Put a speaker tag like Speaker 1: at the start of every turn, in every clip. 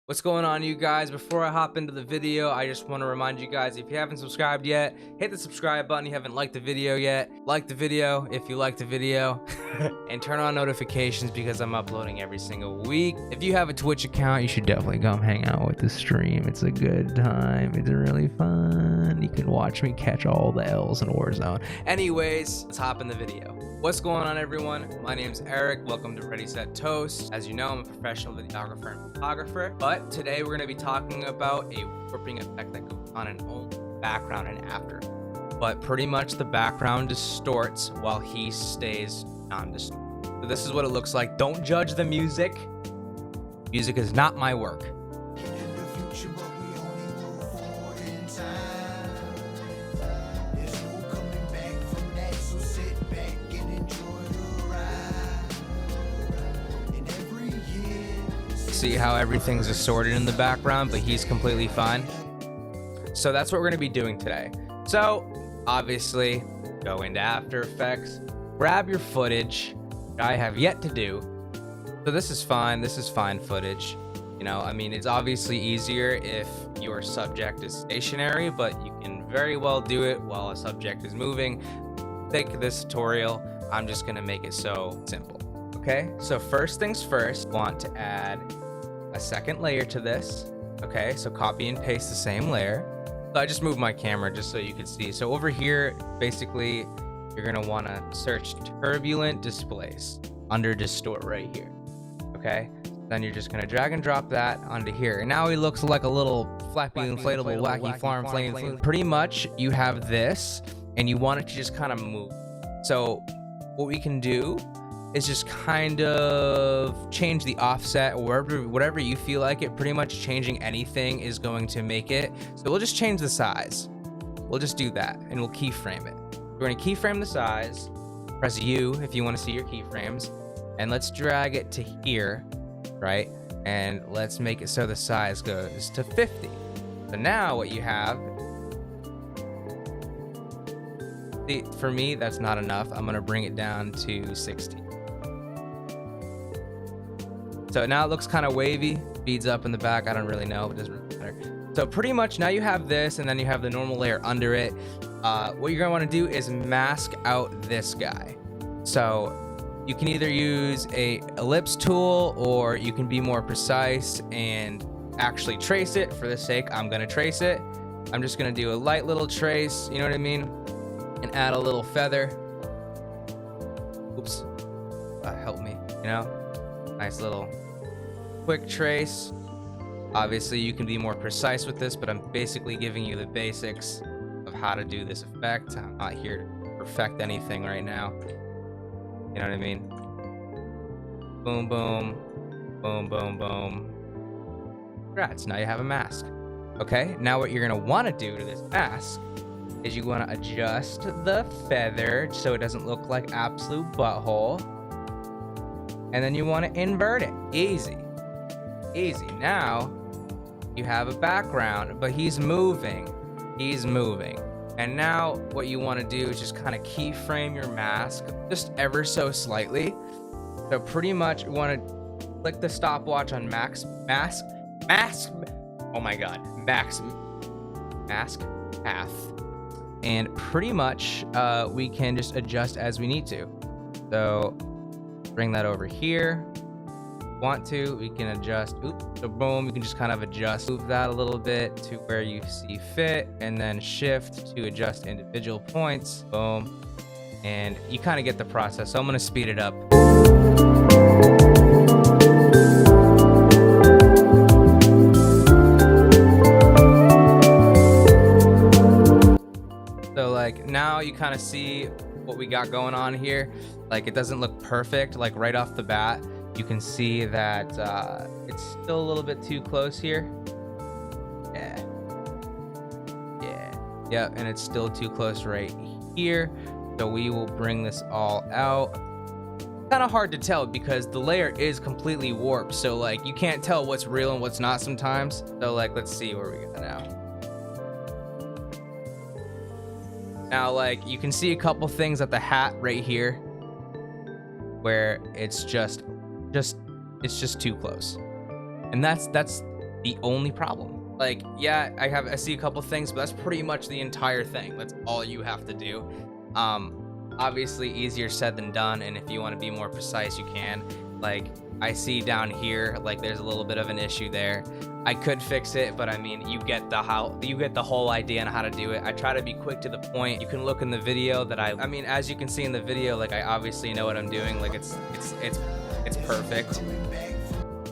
Speaker 1: What's going on, you guys? Before I hop into the video, I just want to remind you guys, if you haven't subscribed yet, hit the subscribe button. If you haven't liked the video yet, like the video if you like the video and turn on notifications because I'm uploading every single week. If you have a Twitch account, you should definitely come hang out with the stream. It's a good time. It's really fun. You can watch me catch all the L's in Warzone. Anyways, let's hop in the video. What's going on, everyone? My name's Eric. Welcome to Ready Set Toast. As you know, I'm a professional videographer and photographer, but today we're going to be talking about a warping effect that goes on in only background and after. But pretty much the background distorts while he stays non-distorted. So this is what it looks like. Don't judge the music. Music is not my work. See how everything's distorted in the background, but he's completely fine. So that's what we're going to be doing today. So obviously go into After Effects, grab your footage, which I have yet to do. So this is fine. This is fine footage. You know, I mean, it's obviously easier if your subject is stationary, but you can very well do it while a subject is moving. Take this tutorial. I'm just going to make it so simple. Okay, so first things first, want to add a second layer to this. Okay, so copy and paste the same layer. So I just moved my camera just so you could see. So over here, basically, you're gonna wanna search turbulent displays under distort right here. Okay, then you're just gonna drag and drop that onto here. And now he looks like a little flappy, inflatable, wacky farm flame. Pretty much you have this and you want it to just kind of move. So what we can do is just kind of change the offset or whatever you feel like it. Pretty much changing anything is going to make it. So we'll just change the size. We'll just do that and we'll keyframe it. We're going to keyframe the size. Press U if you want to see your keyframes. And let's drag it to here, right? And let's make it so the size goes to 50. So now what you have, see, for me, that's not enough. I'm going to bring it down to 60. So now it looks kind of wavy, speeds up in the back. I don't really know, it doesn't really matter. So pretty much now you have this and then you have the normal layer under it. What you're gonna wanna do is mask out this guy. So you can either use a ellipse tool or you can be more precise and actually trace it. For the sake, I'm gonna trace it. I'm just gonna do a light little trace, you know what I mean? And add a little feather. Oops, help me, you know? Nice little quick trace. Obviously you can be more precise with this, but I'm basically giving you the basics of how to do this effect. I'm not here to perfect anything right now. You know what I mean? Boom, boom, boom, boom, boom. Congrats, now you have a mask. Okay, now what you're gonna wanna do to this mask is you wanna adjust the feather so it doesn't look like absolute butthole. And then you want to invert it. Easy. Easy. Now you have a background, but he's moving. He's moving. And now what you want to do is just kind of keyframe your mask just ever so slightly. So pretty much you want to click the stopwatch on mask. Oh my God. Mask path. And pretty much we can just adjust as we need to. So bring that over here. Want to, we can adjust. Oops, so boom, you can just kind of adjust, move that a little bit to where you see fit, and then shift to adjust individual points. Boom, and you kind of get the process. So I'm gonna speed it up. So like now you kind of see what we got going on here. Like it doesn't look perfect, like right off the bat. You can see that it's still a little bit too close here. Yeah, and it's still too close right here. So we will bring this all out. Kind of hard to tell because the layer is completely warped. So like you can't tell what's real and what's not sometimes. So like, let's see where we go now. Now, like you can see a couple things at the hat right here where it's just too close. And that's the only problem. Like, yeah, I see a couple things, but that's pretty much the entire thing. That's all you have to do. Obviously easier said than done, and if you want to be more precise, you can. Like, I see down here, like there's a little bit of an issue there. I could fix it, but I mean, you get the whole idea on how to do it. I try to be quick to the point. You can look in the video that I mean, as you can see in the video, like I obviously know what I'm doing. Like it's perfect.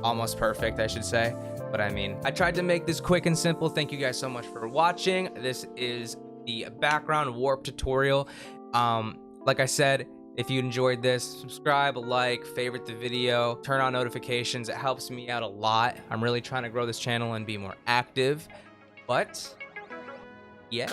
Speaker 1: Almost perfect, I should say. But I mean, I tried to make this quick and simple. Thank you guys so much for watching. This is the background warp tutorial. Like I said, if you enjoyed this, subscribe, like, favorite the video, turn on notifications. It helps me out a lot. I'm really trying to grow this channel and be more active. But yeah.